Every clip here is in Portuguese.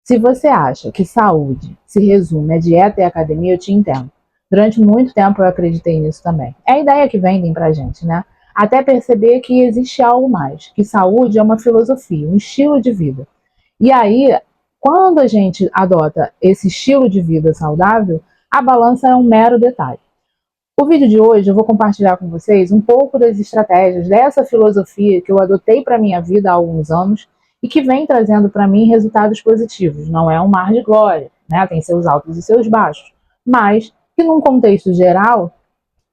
Se você acha que saúde se resume a dieta e academia, eu te entendo. Durante muito tempo eu acreditei nisso também. É a ideia que vendem pra gente, né? Até perceber que existe algo mais, que saúde é uma filosofia, um estilo de vida. E aí, quando a gente adota esse estilo de vida saudável, a balança é um mero detalhe. O vídeo de hoje eu vou compartilhar com vocês um pouco das estratégias dessa filosofia que eu adotei para minha vida há alguns anos e que vem trazendo para mim resultados positivos. Não é um mar de glória, né? Tem seus altos e seus baixos, mas que num contexto geral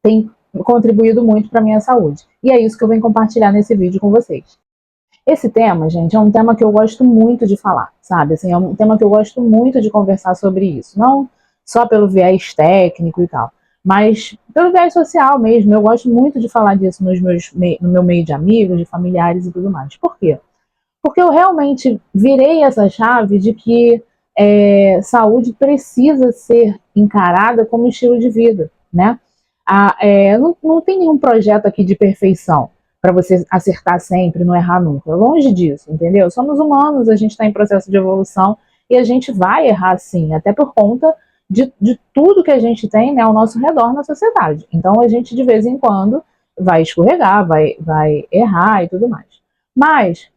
tem contribuído muito para a minha saúde. E é isso que eu venho compartilhar nesse vídeo com vocês. Esse tema, gente, é um tema que eu gosto muito de falar, sabe? Assim, é um tema que eu gosto muito de conversar sobre isso. Não só pelo viés técnico e tal, mas pelo viés social mesmo. Eu gosto muito de falar disso no meu meio de amigos, de familiares e tudo mais. Por quê? Porque eu realmente virei essa chave de que saúde precisa ser encarada como estilo de vida, né? Não tem nenhum projeto aqui de perfeição para você acertar sempre, não errar nunca. Longe disso, entendeu? Somos humanos, a gente está em processo de evolução e a gente vai errar sim, até por conta de tudo que a gente tem, né, ao nosso redor na sociedade. Então a gente de vez em quando vai escorregar, vai errar e tudo mais. Mas,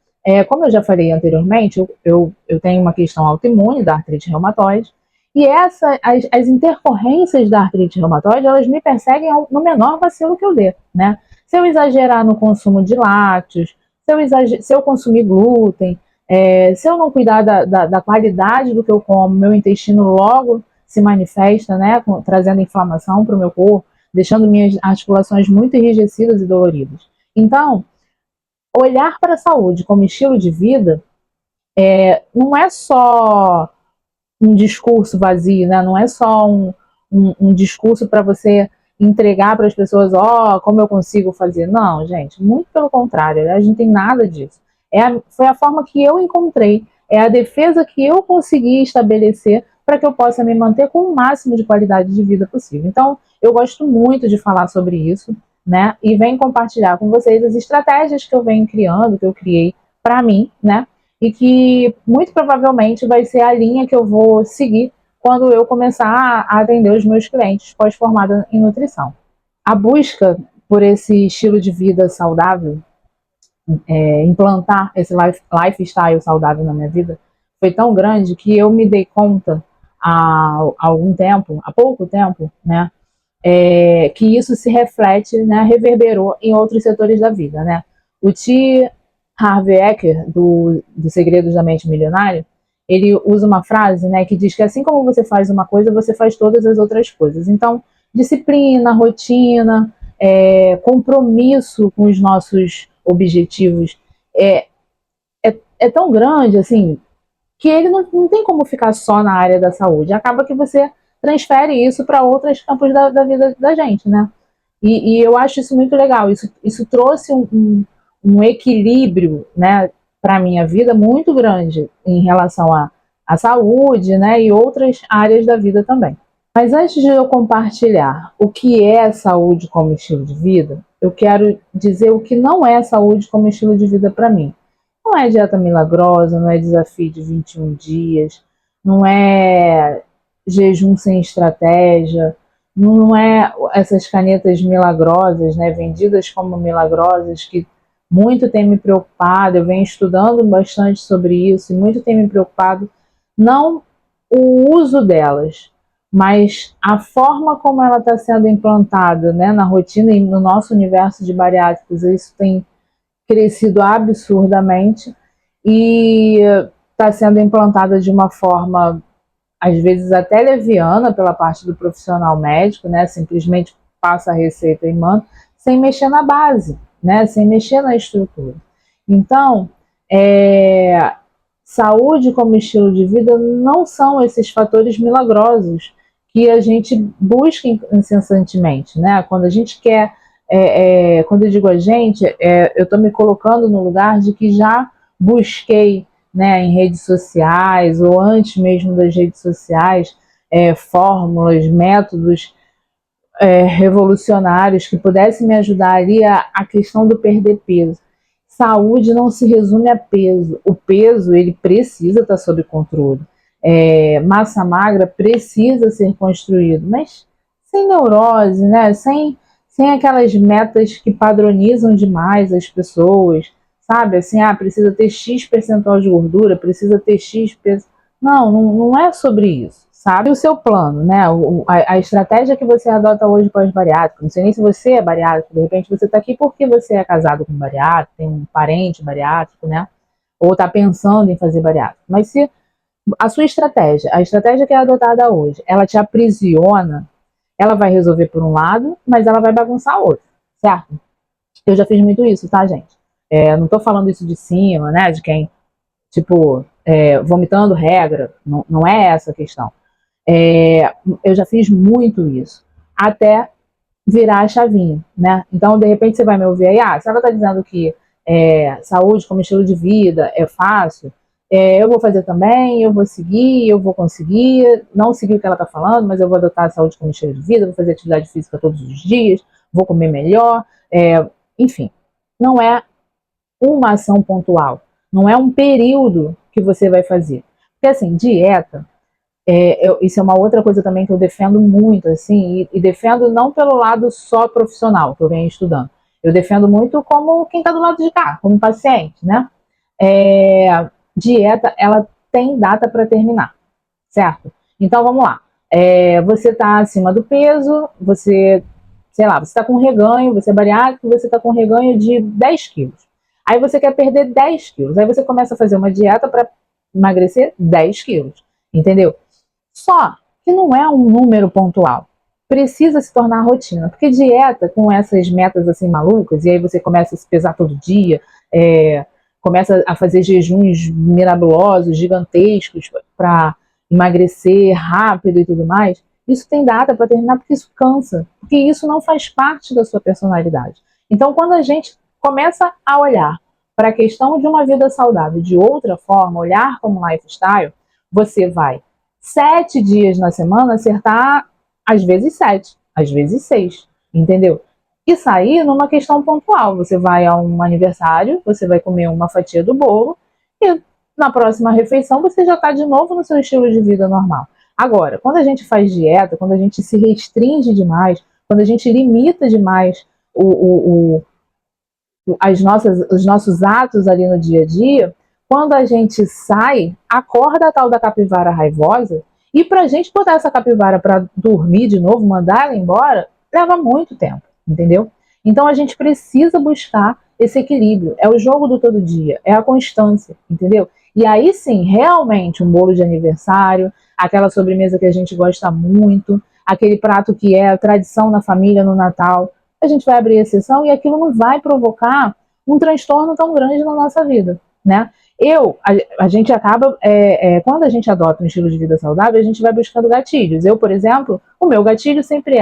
como eu já falei anteriormente, eu tenho uma questão autoimune da artrite reumatoide, e as intercorrências da artrite reumatoide, elas me perseguem no menor vacilo que eu dê, né? Se eu exagerar no consumo de lácteos, se eu consumir glúten, se eu não cuidar da qualidade do que eu como, meu intestino logo se manifesta, né, trazendo inflamação para o meu corpo, deixando minhas articulações muito enrijecidas e doloridas. Então, olhar para a saúde como estilo de vida não é só um discurso vazio, né? Não é só um discurso para você entregar para as pessoas, como eu consigo fazer. Não, gente, muito pelo contrário, a gente não tem nada disso. Foi a forma que eu encontrei, é a defesa que eu consegui estabelecer para que eu possa me manter com o máximo de qualidade de vida possível. Então, eu gosto muito de falar sobre isso, né? E venho compartilhar com vocês as estratégias que eu venho criando, que eu criei para mim, né? E que muito provavelmente vai ser a linha que eu vou seguir quando eu começar a atender os meus clientes pós-formada em nutrição. A busca por esse estilo de vida saudável, implantar esse lifestyle saudável na minha vida, foi tão grande que eu me dei conta há pouco tempo, né, que isso se reflete, né, reverberou em outros setores da vida, né. O T. Harv Eker, do Segredos da Mente Milionária, ele usa uma frase, né, que diz que assim como você faz uma coisa, você faz todas as outras coisas. Então, disciplina, rotina, compromisso com os nossos objetivos é tão grande, assim, que ele não tem como ficar só na área da saúde. Acaba que você transfere isso para outros campos da vida da gente, né? E eu acho isso muito legal. Isso trouxe um equilíbrio, né, para a minha vida muito grande em relação à saúde, né, e outras áreas da vida também. Mas antes de eu compartilhar o que é saúde como estilo de vida, eu quero dizer o que não é saúde como estilo de vida para mim. Não é dieta milagrosa, não é desafio de 21 dias, não é jejum sem estratégia, não é essas canetas milagrosas, né, vendidas como milagrosas, que muito tem me preocupado. Eu venho estudando bastante sobre isso e muito tem me preocupado, não o uso delas, mas a forma como ela está sendo implantada, né, na rotina e no nosso universo de bariátricos. Isso tem crescido absurdamente e está sendo implantada de uma forma, às vezes até leviana, pela parte do profissional médico, né? Simplesmente passa a receita e manda, sem mexer na base, né? Sem mexer na estrutura. Então, saúde como estilo de vida não são esses fatores milagrosos que a gente busca incessantemente, né? Quando a gente quer, quando eu digo a gente, eu estou me colocando no lugar de que já busquei, né, em redes sociais ou antes mesmo das redes sociais, fórmulas, métodos revolucionários que pudessem me ajudar ali a questão do perder peso. Saúde não se resume a peso. O peso, ele precisa estar sob controle. massa magra precisa ser construído, mas sem neurose, né? Sem aquelas metas que padronizam demais as pessoas, sabe? Assim, precisa ter X percentual de gordura, precisa ter X... Não é sobre isso, sabe? O seu plano, né? A estratégia que você adota hoje pós-bariátrico, não sei nem se você é bariátrico, de repente você está aqui porque você é casado com um bariátrico, tem um parente bariátrico, né? Ou está pensando em fazer bariátrico. Mas se a sua estratégia, a estratégia que é adotada hoje, ela te aprisiona, ela vai resolver por um lado, mas ela vai bagunçar outro, certo? Eu já fiz muito isso, tá, gente? Não tô falando isso de cima, né? De quem, tipo, vomitando regra. Não é essa a questão. Eu já fiz muito isso. Até virar a chavinha, né? Então, de repente, você vai me ouvir aí, se ela tá dizendo que saúde como estilo de vida é fácil, eu vou fazer também, eu vou seguir, eu vou conseguir, não seguir o que ela tá falando, mas eu vou adotar a saúde como estilo de vida, vou fazer atividade física todos os dias, vou comer melhor, enfim, não é uma ação pontual, não é um período que você vai fazer. Porque assim, dieta, isso é uma outra coisa também que eu defendo muito, assim, e defendo não pelo lado só profissional que eu venho estudando. Eu defendo muito como quem está do lado de cá, como paciente, né? Dieta, ela tem data para terminar, certo? Então vamos lá. Você está acima do peso, você, sei lá, você está com reganho, você é bariátrico, você está com reganho de 10 quilos. Aí você quer perder 10 quilos. Aí você começa a fazer uma dieta para emagrecer 10 quilos. Entendeu? Só que não é um número pontual. Precisa se tornar rotina. Porque dieta, com essas metas assim malucas, e aí você começa a se pesar todo dia, começa a fazer jejuns miraculosos, gigantescos, para emagrecer rápido e tudo mais, isso tem data para terminar porque isso cansa. Porque isso não faz parte da sua personalidade. Então, quando a gente começa a olhar para a questão de uma vida saudável de outra forma, olhar como lifestyle, você vai 7 dias na semana acertar, às vezes 7, às vezes 6, entendeu? E sair numa questão pontual. Você vai a um aniversário, você vai comer uma fatia do bolo e na próxima refeição você já está de novo no seu estilo de vida normal. Agora, quando a gente faz dieta, quando a gente se restringe demais, quando a gente limita demais os nossos atos ali no dia a dia, quando a gente sai, acorda a tal da capivara raivosa, e pra gente botar essa capivara para dormir de novo, mandar ela embora, leva muito tempo, entendeu? Então a gente precisa buscar esse equilíbrio. É o jogo do todo dia, é a constância, entendeu? E aí sim, realmente, um bolo de aniversário, aquela sobremesa que a gente gosta muito, aquele prato que é a tradição na família no Natal, a gente vai abrir exceção e aquilo não vai provocar um transtorno tão grande na nossa vida, né? A gente acaba, quando a gente adota um estilo de vida saudável, a gente vai buscando gatilhos. Eu, por exemplo, o meu gatilho sempre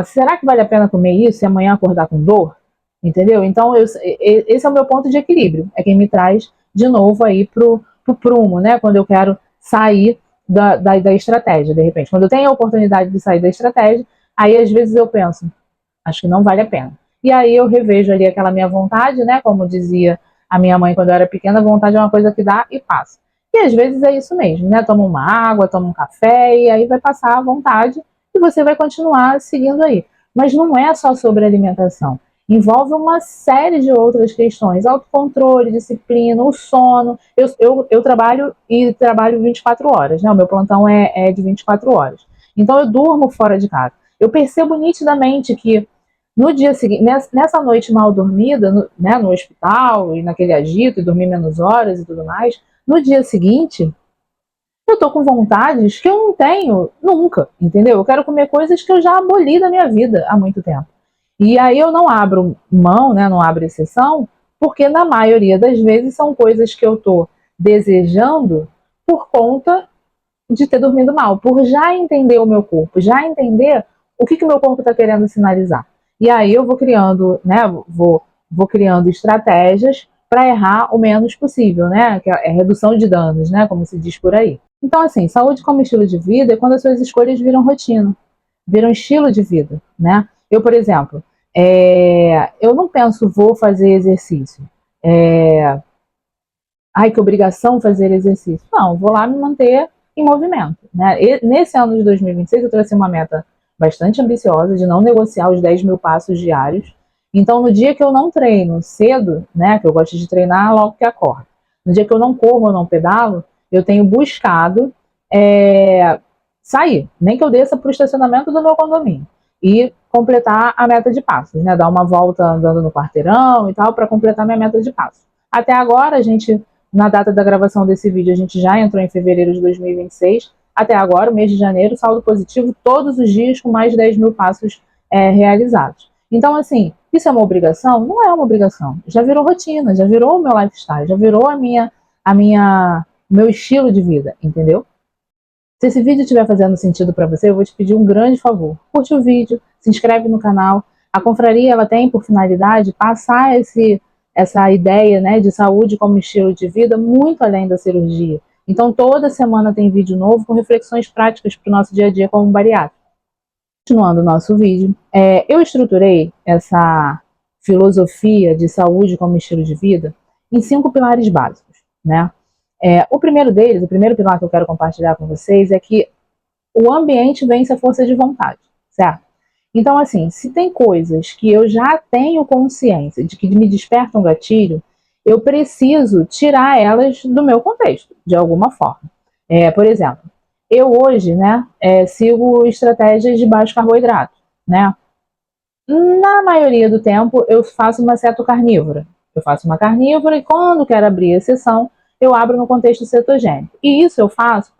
será que vale a pena comer isso e amanhã acordar com dor? Entendeu? Então, esse é o meu ponto de equilíbrio. É quem me traz de novo aí pro prumo, né? Quando eu quero sair da estratégia, de repente. Quando eu tenho a oportunidade de sair da estratégia, aí às vezes eu penso, acho que não vale a pena. E aí eu revejo ali aquela minha vontade, né? Como dizia a minha mãe quando eu era pequena, vontade é uma coisa que dá e passa. E às vezes é isso mesmo, né? Toma uma água, toma um café e aí vai passar a vontade e você vai continuar seguindo aí. Mas não é só sobre alimentação. Envolve uma série de outras questões. Autocontrole, disciplina, o sono. Eu trabalho e trabalho 24 horas, né? O meu plantão é de 24 horas. Então eu durmo fora de casa. Eu percebo nitidamente que no dia seguinte, nessa noite mal dormida, no hospital e naquele agito, e dormir menos horas e tudo mais, no dia seguinte, eu tô com vontades que eu não tenho nunca, entendeu? Eu quero comer coisas que eu já aboli da minha vida há muito tempo. E aí eu não abro mão, né, não abro exceção, porque na maioria das vezes são coisas que eu tô desejando por conta de ter dormido mal, por já entender o meu corpo, já entender o que o meu corpo está querendo sinalizar. E aí eu vou criando, né, vou criando estratégias para errar o menos possível, né, que é redução de danos, né, como se diz por aí. Então, assim, saúde como estilo de vida é quando as suas escolhas viram rotina, viram estilo de vida, né? Eu, por exemplo, eu não penso, vou fazer exercício. ai, que obrigação fazer exercício. Não, vou lá me manter em movimento, né? E nesse ano de 2026 eu trouxe uma meta bastante ambiciosa de não negociar os 10 mil passos diários. Então, no dia que eu não treino cedo, né, que eu gosto de treinar logo que acordo, no dia que eu não corro ou não pedalo, eu tenho buscado sair, nem que eu desça para o estacionamento do meu condomínio e completar a meta de passos, né, dar uma volta andando no quarteirão e tal para completar minha meta de passos. Até agora, a gente, na data da gravação desse vídeo, a gente já entrou em fevereiro de 2026. Até agora, o mês de janeiro, saldo positivo todos os dias com mais de 10 mil passos realizados. Então, assim, isso é uma obrigação? Não é uma obrigação. Já virou rotina, já virou o meu lifestyle, já virou o meu estilo de vida, entendeu? Se esse vídeo estiver fazendo sentido para você, eu vou te pedir um grande favor. Curte o vídeo, se inscreve no canal. A confraria ela tem por finalidade passar essa ideia, né, de saúde como estilo de vida muito além da cirurgia. Então toda semana tem vídeo novo com reflexões práticas para o nosso dia a dia como bariátrico. Continuando o nosso vídeo, eu estruturei essa filosofia de saúde como estilo de vida em 5 pilares básicos, né? O primeiro deles, o primeiro pilar que eu quero compartilhar com vocês é que o ambiente vence a força de vontade, certo? Então, assim, se tem coisas que eu já tenho consciência de que me despertam gatilho, eu preciso tirar elas do meu contexto, de alguma forma. Por exemplo, eu hoje, né, sigo estratégias de baixo carboidrato, né? Na maioria do tempo, eu faço uma cetocarnívora. Eu faço uma carnívora e quando quero abrir a exceção, eu abro no contexto cetogênico. E isso eu faço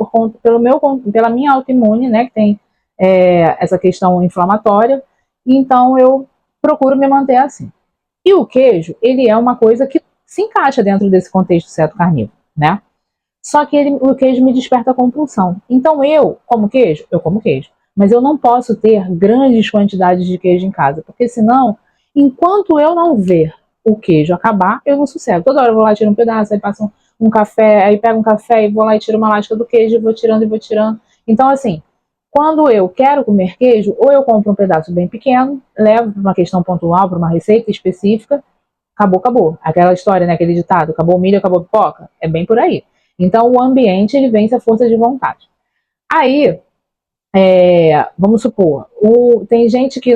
pela minha autoimune, né, que tem essa questão inflamatória. Então, eu procuro me manter assim. E o queijo, ele é uma coisa que se encaixa dentro desse contexto cetocarnívoro, né? Só que o queijo me desperta compulsão. Então eu como queijo? Eu como queijo. Mas eu não posso ter grandes quantidades de queijo em casa, porque senão, enquanto eu não ver o queijo acabar, eu não sossego. Toda hora eu vou lá, tiro um pedaço, aí passo um café, aí pego um café e vou lá e tiro uma lasca do queijo e vou tirando e vou tirando. Então, assim, quando eu quero comer queijo, ou eu compro um pedaço bem pequeno, levo para uma questão pontual, para uma receita específica, acabou, acabou. Aquela história, né, aquele ditado, acabou o milho, acabou a pipoca. É bem por aí. Então, o ambiente, ele vence a força de vontade. Aí, vamos supor, tem gente que,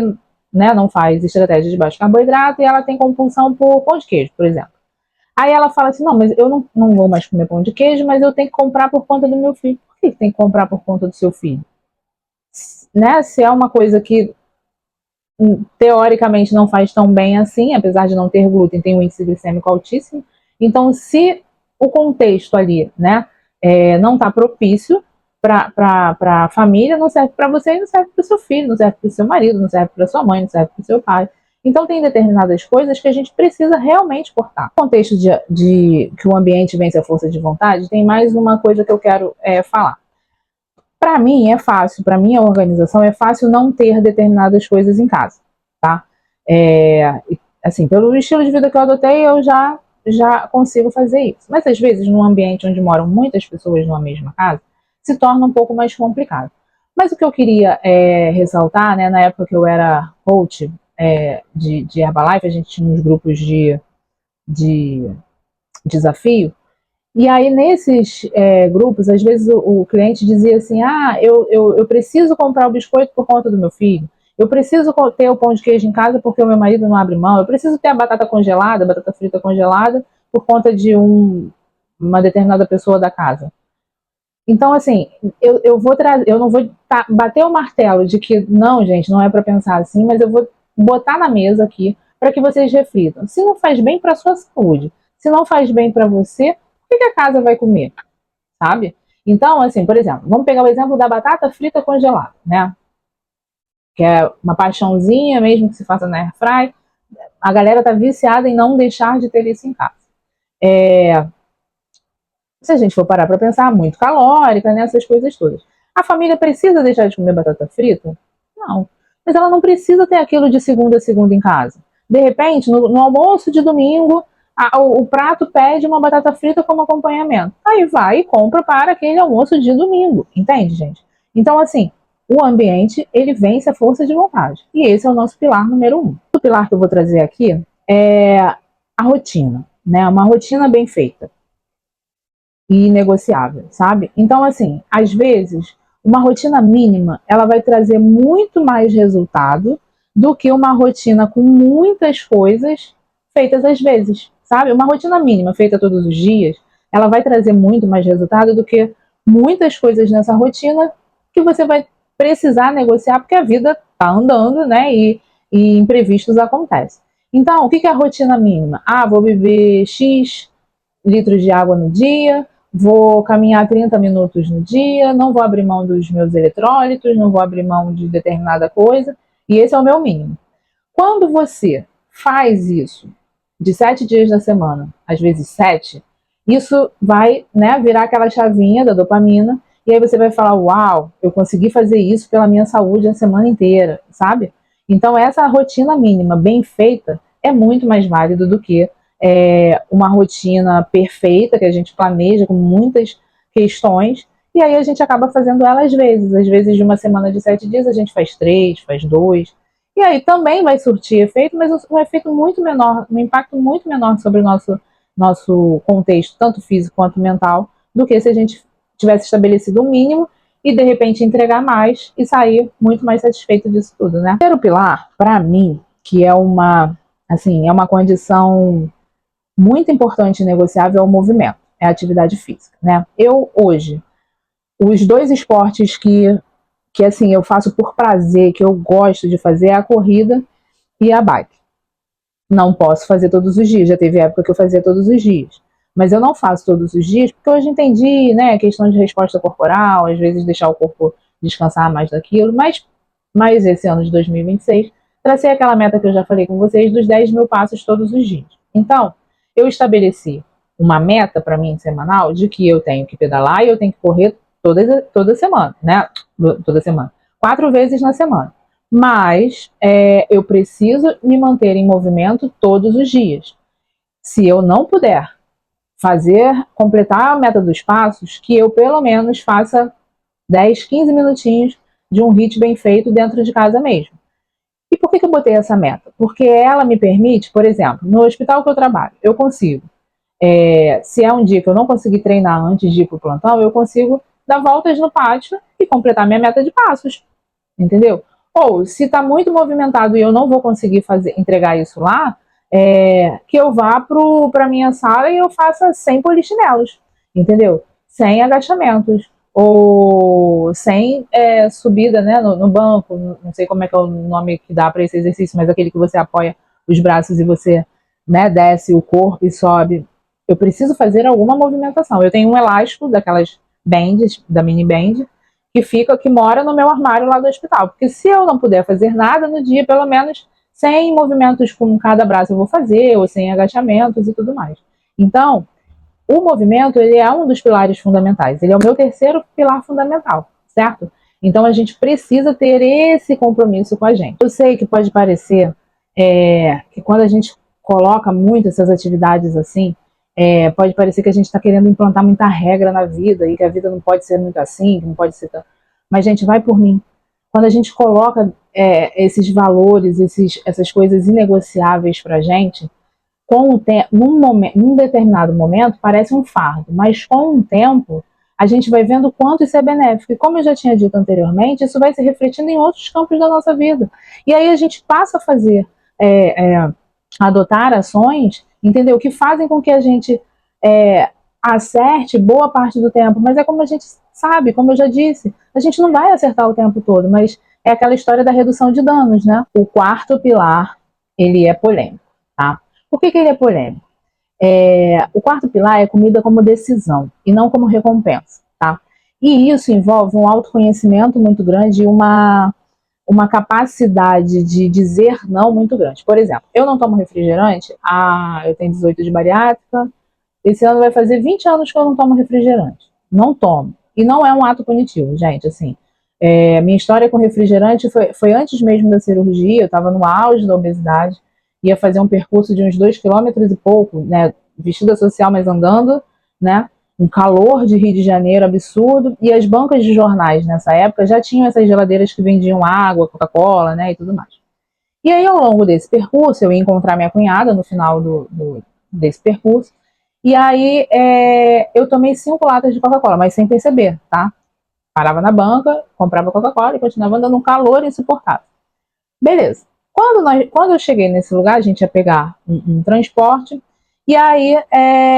né, não faz estratégia de baixo carboidrato e ela tem compulsão por pão de queijo, por exemplo. Aí ela fala assim, não, mas eu não vou mais comer pão de queijo, mas eu tenho que comprar por conta do meu filho. Por que tem que comprar por conta do seu filho? Né, se é uma coisa que teoricamente não faz tão bem assim, apesar de não ter glúten, tem um índice glicêmico altíssimo. Então, se o contexto ali, né, não está propício para a família, não serve para você e não serve para o seu filho, não serve para o seu marido, não serve para sua mãe, não serve para o seu pai. Então, tem determinadas coisas que a gente precisa realmente cortar. No contexto de que o ambiente vence a força de vontade, tem mais uma coisa que eu quero falar. Para mim é fácil, para minha organização é fácil não ter determinadas coisas em casa, tá? Assim, pelo estilo de vida que eu adotei, eu já consigo fazer isso. Mas às vezes, num ambiente onde moram muitas pessoas numa mesma casa, se torna um pouco mais complicado. Mas o que eu queria ressaltar, né, na época que eu era coach de Herbalife, a gente tinha uns grupos de desafio. E aí, nesses grupos, às vezes o cliente dizia assim, eu preciso comprar o biscoito por conta do meu filho, eu preciso ter o pão de queijo em casa porque o meu marido não abre mão, eu preciso ter a batata congelada, a batata frita congelada, por conta de uma determinada pessoa da casa. Então, assim, eu não vou bater o martelo de que, não, gente, não é para pensar assim, mas eu vou botar na mesa aqui para que vocês reflitam. Se não faz bem para a sua saúde, se não faz bem para você, o que a casa vai comer? Sabe? Então, assim, por exemplo, vamos pegar o exemplo da batata frita congelada, né? Que é uma paixãozinha, mesmo que se faça na air fry. A galera tá viciada em não deixar de ter isso em casa. Se a gente for parar para pensar, muito calórica, né? Essas coisas todas. A família precisa deixar de comer batata frita? Não. Mas ela não precisa ter aquilo de segunda a segunda em casa. De repente, no almoço de domingo, o prato pede uma batata frita como acompanhamento. Aí vai e compra para aquele almoço de domingo. Entende, gente? Então, assim, o ambiente, ele vence a força de vontade. E esse é o nosso pilar número 1. O pilar que eu vou trazer aqui é a rotina, né? Uma rotina bem feita. e inegociável, sabe? Então, assim, às vezes, uma rotina mínima, ela vai trazer muito mais resultado do que uma rotina com muitas coisas feitas às vezes, sabe? Uma rotina mínima feita todos os dias, ela vai trazer muito mais resultado do que muitas coisas nessa rotina que você vai precisar negociar, porque a vida tá andando, né? E imprevistos acontecem. Então, o que é a rotina mínima? Ah, vou beber X litros de água no dia, vou caminhar 30 minutos no dia, não vou abrir mão dos meus eletrólitos, não vou abrir mão de determinada coisa, e esse é o meu mínimo. Quando você faz isso de 7 dias da semana, às vezes 7, isso vai, né, virar aquela chavinha da dopamina, e aí você vai falar, uau, eu consegui fazer isso pela minha saúde a semana inteira, sabe? Então essa rotina mínima bem feita é muito mais válido do que uma rotina perfeita que a gente planeja com muitas questões, e aí a gente acaba fazendo ela às vezes de uma semana de 7 dias a gente faz 3, faz 2, e aí também vai surtir efeito, mas um efeito muito menor, um impacto muito menor sobre o nosso contexto, tanto físico quanto mental, do que se a gente tivesse estabelecido um mínimo e de repente entregar mais e sair muito mais satisfeito disso tudo, né? O terceiro pilar, para mim, que é uma condição muito importante e negociável, é o movimento, é a atividade física, né? Eu hoje, os dois esportes que assim eu faço por prazer, que eu gosto de fazer, é a corrida e a bike. Não posso fazer todos os dias, já teve época que eu fazia todos os dias, mas eu não faço todos os dias porque hoje entendi, né, questão de resposta corporal, às vezes deixar o corpo descansar mais daquilo, mas esse ano de 2026 tracei aquela meta que eu já falei com vocês dos 10 mil passos todos os dias. Então, eu estabeleci uma meta para mim semanal de que eu tenho que pedalar e eu tenho que correr toda semana, né? Toda semana. 4 vezes na semana. Mas eu preciso me manter em movimento todos os dias. Se eu não puder completar a meta dos passos, que eu pelo menos faça 10, 15 minutinhos de um HIIT bem feito dentro de casa mesmo. E por que eu botei essa meta? Porque ela me permite, por exemplo, no hospital que eu trabalho, eu consigo. Se é um dia que eu não consegui treinar antes de ir para o plantão, eu consigo dar voltas no pátio e completar minha meta de passos. Entendeu? Ou, se está muito movimentado e eu não vou conseguir entregar isso lá, que eu vá para a minha sala e eu faça 100 polichinelos, entendeu? 100 agachamentos, ou 100 subida, né, no banco, não sei como é que é o nome que dá para esse exercício, mas aquele que você apoia os braços e você, né, desce o corpo e sobe. Eu preciso fazer alguma movimentação. Eu tenho um elástico daquelas bands, da mini band, que mora no meu armário lá do hospital. Porque se eu não puder fazer nada no dia, pelo menos 100 movimentos com cada braço eu vou fazer, ou 100 agachamentos e tudo mais. Então, o movimento, ele é um dos pilares fundamentais. Ele é o meu terceiro pilar fundamental, certo? Então, a gente precisa ter esse compromisso com a gente. Eu sei que pode parecer que quando a gente coloca muito essas atividades assim, pode parecer que a gente está querendo implantar muita regra na vida e que a vida não pode ser muito assim, que não pode ser tão... Mas, gente, vai por mim. Quando a gente coloca esses valores, essas coisas inegociáveis para a gente, num determinado momento parece um fardo, mas com o tempo a gente vai vendo o quanto isso é benéfico. E como eu já tinha dito anteriormente, isso vai se refletindo em outros campos da nossa vida. E aí a gente passa a fazer, adotar ações, entendeu? Que fazem com que a gente acerte boa parte do tempo. Mas é como a gente sabe, como eu já disse, a gente não vai acertar o tempo todo, mas é aquela história da redução de danos, né? O quarto pilar, ele é polêmico, tá? Por que ele é polêmico? O quarto pilar é comida como decisão e não como recompensa, tá? E isso envolve um autoconhecimento muito grande e uma capacidade de dizer não muito grande. Por exemplo, eu não tomo refrigerante, eu tenho 18 de bariátrica, esse ano vai fazer 20 anos que eu não tomo refrigerante. Não tomo. E não é um ato punitivo, gente, assim. Minha história com refrigerante foi antes mesmo da cirurgia, eu estava no auge da obesidade, ia fazer um percurso de uns 2,5 km e pouco, né, vestida social, mas andando, né, um calor de Rio de Janeiro absurdo, e as bancas de jornais nessa época já tinham essas geladeiras que vendiam água, Coca-Cola, né, e tudo mais. E aí, ao longo desse percurso, eu ia encontrar minha cunhada no final desse percurso, E aí eu tomei 5 latas de Coca-Cola, mas sem perceber, tá? Parava na banca, comprava Coca-Cola e continuava andando um calor insuportável. Beleza. Quando eu cheguei nesse lugar, a gente ia pegar um transporte, e aí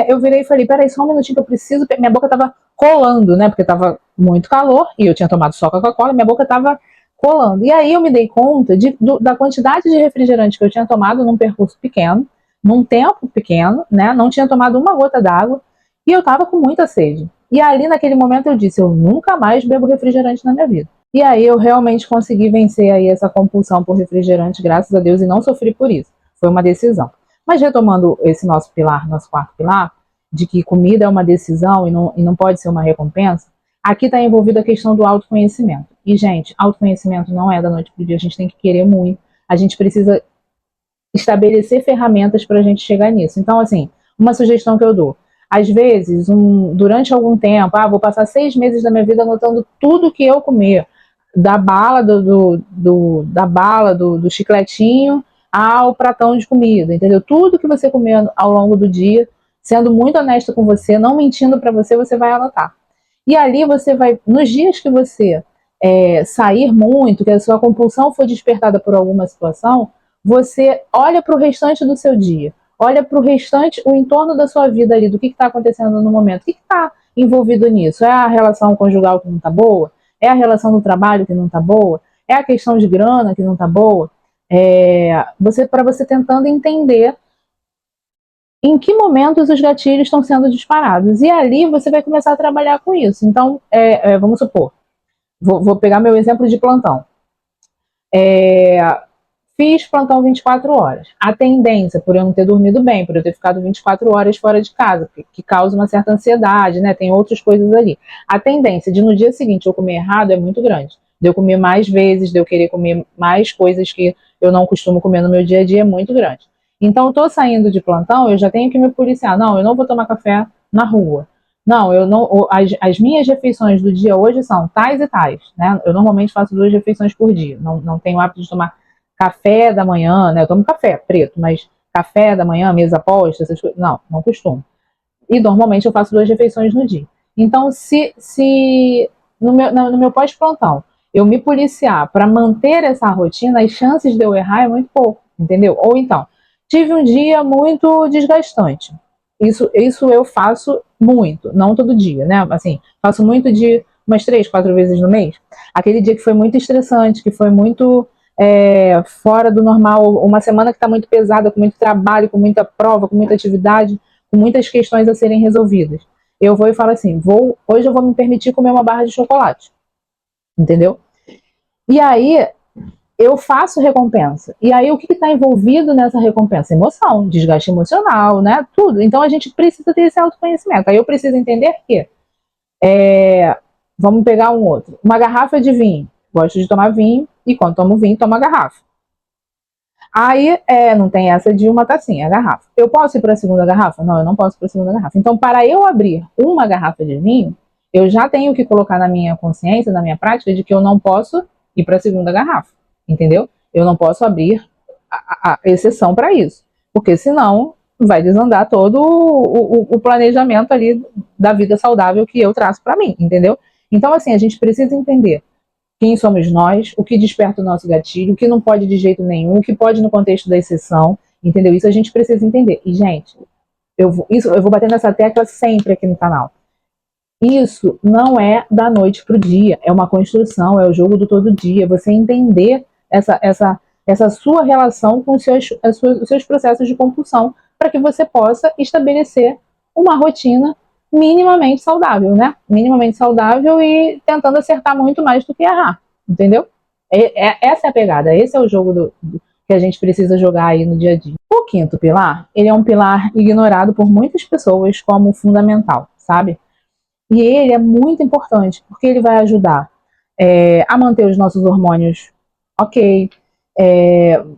eu virei e falei, peraí, só um minutinho que eu preciso, minha boca tava colando, né, porque tava muito calor, e eu tinha tomado só Coca-Cola, minha boca tava colando. E aí eu me dei conta da quantidade de refrigerante que eu tinha tomado num percurso pequeno, num tempo pequeno, né, não tinha tomado uma gota d'água, e eu tava com muita sede. E ali, naquele momento, eu disse, eu nunca mais bebo refrigerante na minha vida. E aí eu realmente consegui vencer aí essa compulsão por refrigerante, graças a Deus, e não sofri por isso. Foi uma decisão. Mas retomando esse nosso pilar, nosso quarto pilar, de que comida é uma decisão e não pode ser uma recompensa, aqui está envolvida a questão do autoconhecimento. E, gente, autoconhecimento não é da noite para o dia, a gente tem que querer muito, a gente precisa estabelecer ferramentas para a gente chegar nisso. Então, assim, uma sugestão que eu dou, às vezes, durante algum tempo, vou passar 6 meses da minha vida anotando tudo que eu comer, da bala do chicletinho ao pratão de comida, entendeu? Tudo que você comer ao longo do dia, sendo muito honesto com você, não mentindo para você, você vai anotar. E ali você vai, nos dias que você sair muito, que a sua compulsão for despertada por alguma situação, você olha para o restante do seu dia, olha para o restante, o entorno da sua vida ali, do que está acontecendo no momento, o que está envolvido nisso? É a relação conjugal que não está boa? É a relação do trabalho que não está boa? É a questão de grana que não está boa? Para você tentando entender em que momentos os gatilhos estão sendo disparados. E ali você vai começar a trabalhar com isso. Então, vamos supor, vou pegar meu exemplo de plantão. Fiz plantão 24 horas. A tendência, por eu não ter dormido bem, por eu ter ficado 24 horas fora de casa, que causa uma certa ansiedade, né? Tem outras coisas ali. A tendência de no dia seguinte eu comer errado é muito grande. De eu comer mais vezes, de eu querer comer mais coisas que eu não costumo comer no meu dia a dia é muito grande. Então, eu tô saindo de plantão, eu já tenho que me policiar. Não, eu não vou tomar café na rua. Não, eu não. As minhas refeições do dia hoje são tais e tais, né? Eu normalmente faço 2 refeições por dia. Não tenho o hábito de tomar café da manhã, né? Eu tomo café preto, mas café da manhã, mesa posta, essas coisas. Não costumo. E normalmente eu faço 2 refeições no dia. Então, se no meu pós-plantão eu me policiar para manter essa rotina, as chances de eu errar é muito pouco, entendeu? Ou então, tive um dia muito desgastante. Isso eu faço muito, não todo dia, né? Assim, faço muito de umas 3, 4 vezes no mês. Aquele dia que foi muito estressante, que foi muito fora do normal, uma semana que está muito pesada, com muito trabalho, com muita prova, com muita atividade, com muitas questões a serem resolvidas. Eu vou e falo assim, hoje eu vou me permitir comer uma barra de chocolate, entendeu? E aí eu faço recompensa. E aí o que está envolvido nessa recompensa? Emoção, desgaste emocional, né? Tudo. Então a gente precisa ter esse autoconhecimento. Aí eu preciso entender que vamos pegar um outro. Uma garrafa de vinho. Gosto de tomar vinho e quando tomo vinho, tomo a garrafa. Aí não tem essa de uma tacinha, a garrafa. Eu posso ir para a segunda garrafa? Não, eu não posso ir para a segunda garrafa. Então, para eu abrir uma garrafa de vinho, eu já tenho que colocar na minha consciência, na minha prática, de que eu não posso ir para a segunda garrafa, entendeu? Eu não posso abrir a exceção para isso, porque senão vai desandar todo o planejamento ali da vida saudável que eu traço para mim, entendeu? Então, assim, a gente precisa entender quem somos nós, o que desperta o nosso gatilho, o que não pode de jeito nenhum, o que pode no contexto da exceção, entendeu? Isso a gente precisa entender. E, gente, eu vou bater nessa tecla sempre aqui no canal. Isso não é da noite para o dia, é uma construção, é o jogo do todo dia. Você entender essa sua relação com os seus processos de compulsão, para que você possa estabelecer uma rotina minimamente saudável, né? Minimamente saudável e tentando acertar muito mais do que errar, entendeu? Essa é a pegada, esse é o jogo que a gente precisa jogar aí no dia a dia. O quinto pilar, ele é um pilar ignorado por muitas pessoas como fundamental, sabe? E ele é muito importante, porque ele vai ajudar a manter os nossos hormônios ok,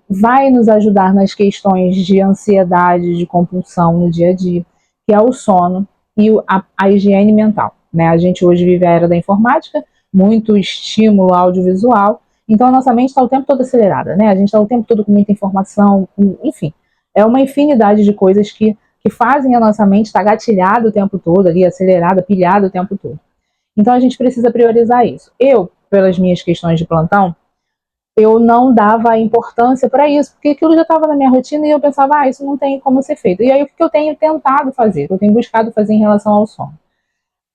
vai nos ajudar nas questões de ansiedade, de compulsão no dia a dia, que é o sono e a higiene mental. Né? A gente hoje vive a era da informática, muito estímulo audiovisual, então a nossa mente está o tempo todo acelerada, né? A gente está o tempo todo com muita informação, enfim, é uma infinidade de coisas que que fazem a nossa mente estar gatilhada o tempo todo, ali, acelerada, pilhada o tempo todo. Então a gente precisa priorizar isso. Eu, pelas minhas questões de plantão, eu não dava importância para isso, porque aquilo já estava na minha rotina e eu pensava, isso não tem como ser feito. E aí o que eu tenho tentado fazer, eu tenho buscado fazer em relação ao sono?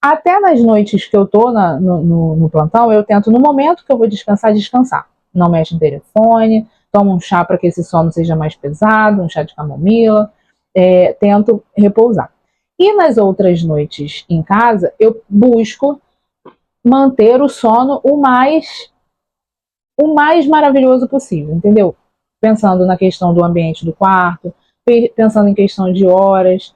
Até nas noites que eu tô no plantão, eu tento, no momento que eu vou descansar, descansar. Não mexe no telefone, tomo um chá para que esse sono seja mais pesado, um chá de camomila, tento repousar. E nas outras noites em casa, eu busco manter o sono o mais maravilhoso possível, entendeu? Pensando na questão do ambiente do quarto, pensando em questão de horas.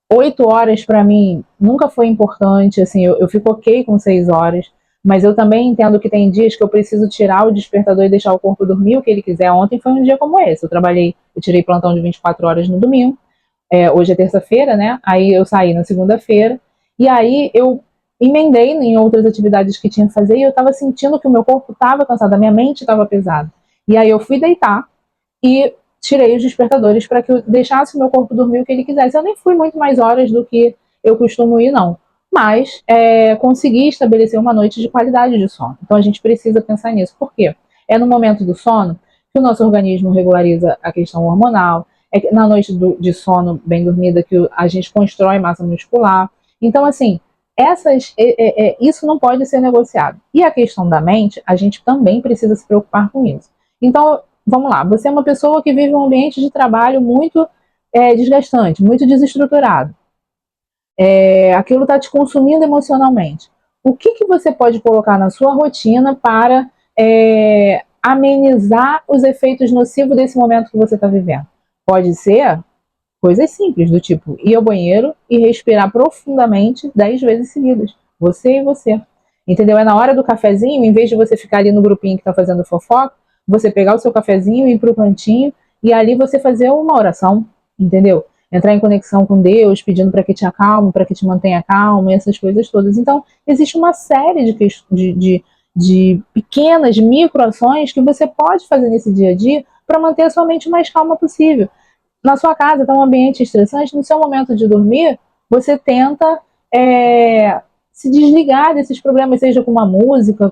8 horas para mim nunca foi importante, assim, eu fico ok com 6 horas, mas eu também entendo que tem dias que eu preciso tirar o despertador e deixar o corpo dormir o que ele quiser. Ontem foi um dia como esse, eu tirei plantão de 24 horas no domingo, hoje é terça-feira, né? Aí eu saí na segunda-feira, e aí eu emendei em outras atividades que tinha que fazer, e eu estava sentindo que o meu corpo estava cansado, a minha mente estava pesada. E aí eu fui deitar e tirei os despertadores para que eu deixasse o meu corpo dormir o que ele quisesse. Eu nem fui muito mais horas do que eu costumo ir, não. Mas consegui estabelecer uma noite de qualidade de sono. Então a gente precisa pensar nisso. Por quê? É no momento do sono que o nosso organismo regulariza a questão hormonal, é na noite de sono bem dormida que a gente constrói massa muscular. Então, assim, isso não pode ser negociado. E a questão da mente, a gente também precisa se preocupar com isso. Então, vamos lá, você é uma pessoa que vive um ambiente de trabalho muito desgastante, muito desestruturado. Aquilo está te consumindo emocionalmente. O que você pode colocar na sua rotina para amenizar os efeitos nocivos desse momento que você está vivendo? Pode ser coisas simples, do tipo ir ao banheiro e respirar profundamente 10 vezes seguidas. Você e você. Entendeu? É na hora do cafezinho, em vez de você ficar ali no grupinho que está fazendo fofoca, você pegar o seu cafezinho, ir para o cantinho e ali você fazer uma oração, entendeu? Entrar em conexão com Deus, pedindo para que te acalme, para que te mantenha calmo, e essas coisas todas. Então, existe uma série de pequenas microações que você pode fazer nesse dia a dia para manter a sua mente mais calma possível. Na sua casa está um ambiente estressante, no seu momento de dormir, você tenta se desligar desses problemas, seja com uma música,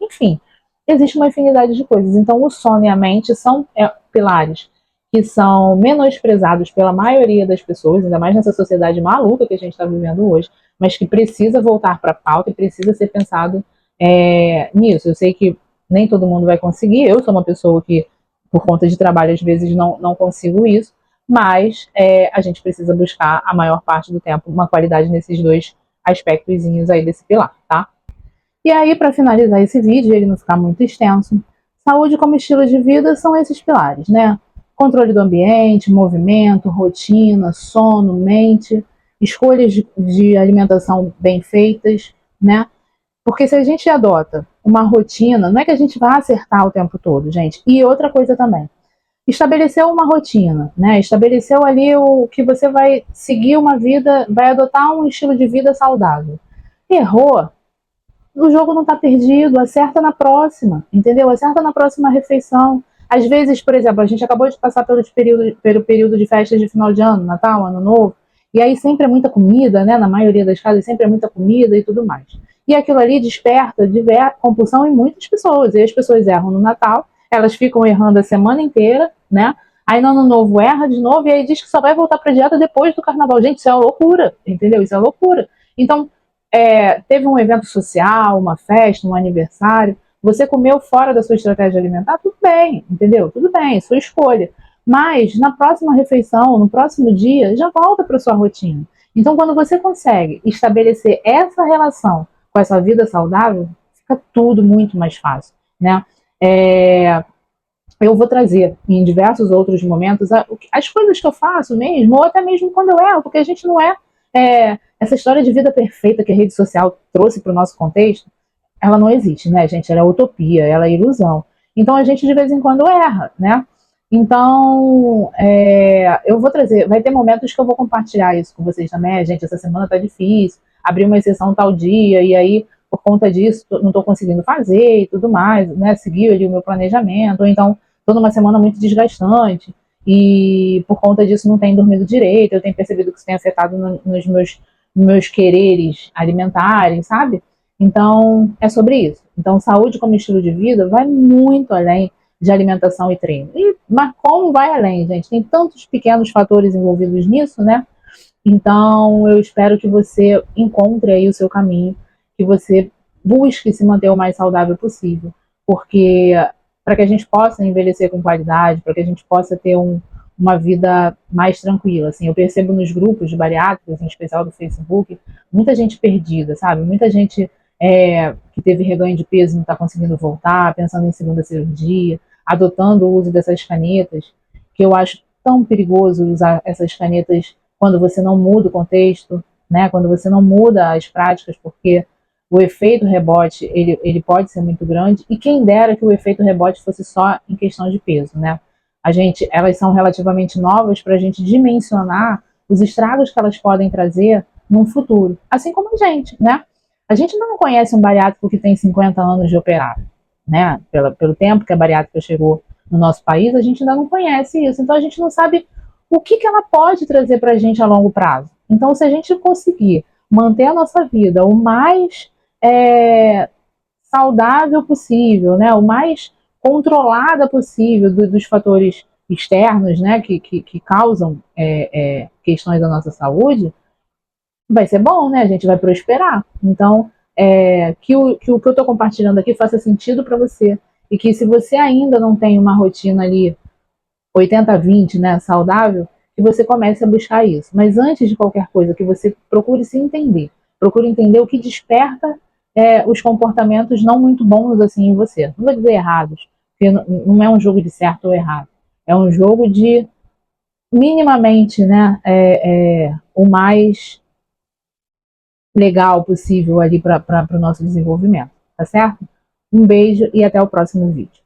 enfim, existe uma infinidade de coisas. Então, o sono e a mente são pilares que são menosprezados pela maioria das pessoas, ainda mais nessa sociedade maluca que a gente está vivendo hoje, mas que precisa voltar para a pauta e precisa ser pensado nisso. Eu sei que nem todo mundo vai conseguir, eu sou uma pessoa que, por conta de trabalho, às vezes não consigo isso, mas a gente precisa buscar a maior parte do tempo uma qualidade nesses dois aspectos aí desse pilar, tá? E aí, para finalizar esse vídeo, ele não ficar muito extenso, saúde como estilo de vida são esses pilares, né? Controle do ambiente, movimento, rotina, sono, mente, escolhas de alimentação bem feitas, né? Porque se a gente adota uma rotina, não é que a gente vai acertar o tempo todo, gente. E outra coisa também, estabeleceu uma rotina, né? Estabeleceu ali o que você vai seguir uma vida, vai adotar um estilo de vida saudável. Errou, o jogo não está perdido, acerta na próxima, entendeu? Acerta na próxima refeição. Às vezes, por exemplo, a gente acabou de passar pelo período de festas de final de ano, Natal, Ano Novo, e aí sempre é muita comida, né? Na maioria das casas sempre é muita comida e tudo mais. E aquilo ali desperta compulsão em muitas pessoas, e as pessoas erram no Natal, elas ficam errando a semana inteira, né? Aí no Ano Novo erra de novo e aí diz que só vai voltar para a dieta depois do Carnaval. Gente, isso é uma loucura, entendeu? Isso é loucura. Então, teve um evento social, uma festa, um aniversário, você comeu fora da sua estratégia alimentar, tudo bem, entendeu? Tudo bem, sua escolha. Mas na próxima refeição, no próximo dia, já volta para sua rotina. Então, quando você consegue estabelecer essa relação com essa vida saudável, fica tudo muito mais fácil, né? Eu vou trazer em diversos outros momentos as coisas que eu faço mesmo, ou até mesmo quando eu erro, porque a gente não essa história de vida perfeita que a rede social trouxe para o nosso contexto, ela não existe, né, gente? Ela é utopia, ela é ilusão. Então a gente de vez em quando erra, né? Então eu vou trazer, vai ter momentos que eu vou compartilhar isso com vocês também. Gente, essa semana tá difícil, abri uma exceção tal dia, e aí por conta disso não estou conseguindo fazer e tudo mais, né? Seguir ali o meu planejamento, ou então estou numa semana muito desgastante. e por conta disso não tem dormido direito, eu tenho percebido que isso tem afetado nos meus quereres alimentares, sabe? Então, é sobre isso. Então, saúde como estilo de vida vai muito além de alimentação e treino. Mas como vai além, gente? Tem tantos pequenos fatores envolvidos nisso, né? Então, eu espero que você encontre aí o seu caminho, que você busque se manter o mais saudável possível, porque para que a gente possa envelhecer com qualidade, para que a gente possa ter uma vida mais tranquila. Assim, eu percebo nos grupos de bariátricos, em especial do Facebook, muita gente perdida, sabe? Muita gente que teve reganho de peso e não está conseguindo voltar, pensando em segunda cirurgia, adotando o uso dessas canetas, que eu acho tão perigoso usar essas canetas quando você não muda o contexto, né? Quando você não muda as práticas, porque o efeito rebote ele pode ser muito grande, e quem dera que o efeito rebote fosse só em questão de peso, né? Elas são relativamente novas para a gente dimensionar os estragos que elas podem trazer no futuro, assim como a gente, né? A gente não conhece um bariátrico que tem 50 anos de operado, né? Pelo tempo que a bariátrica chegou no nosso país, a gente ainda não conhece isso, então a gente não sabe o que ela pode trazer para a gente a longo prazo. Então, se a gente conseguir manter a nossa vida o mais saudável possível, né, o mais controlada possível dos fatores externos, né, que causam questões da nossa saúde, vai ser bom, né? A gente vai prosperar. Então, que o que eu estou compartilhando aqui faça sentido para você, e que se você ainda não tem uma rotina ali 80-20, né, saudável, que você comece a buscar isso. Mas antes de qualquer coisa, que você procure se entender. Procure entender o que desperta os comportamentos não muito bons assim em você. Não vou dizer errados, porque não é um jogo de certo ou errado. É um jogo de minimamente, né, o mais legal possível ali para o nosso desenvolvimento. Tá certo? Um beijo e até o próximo vídeo.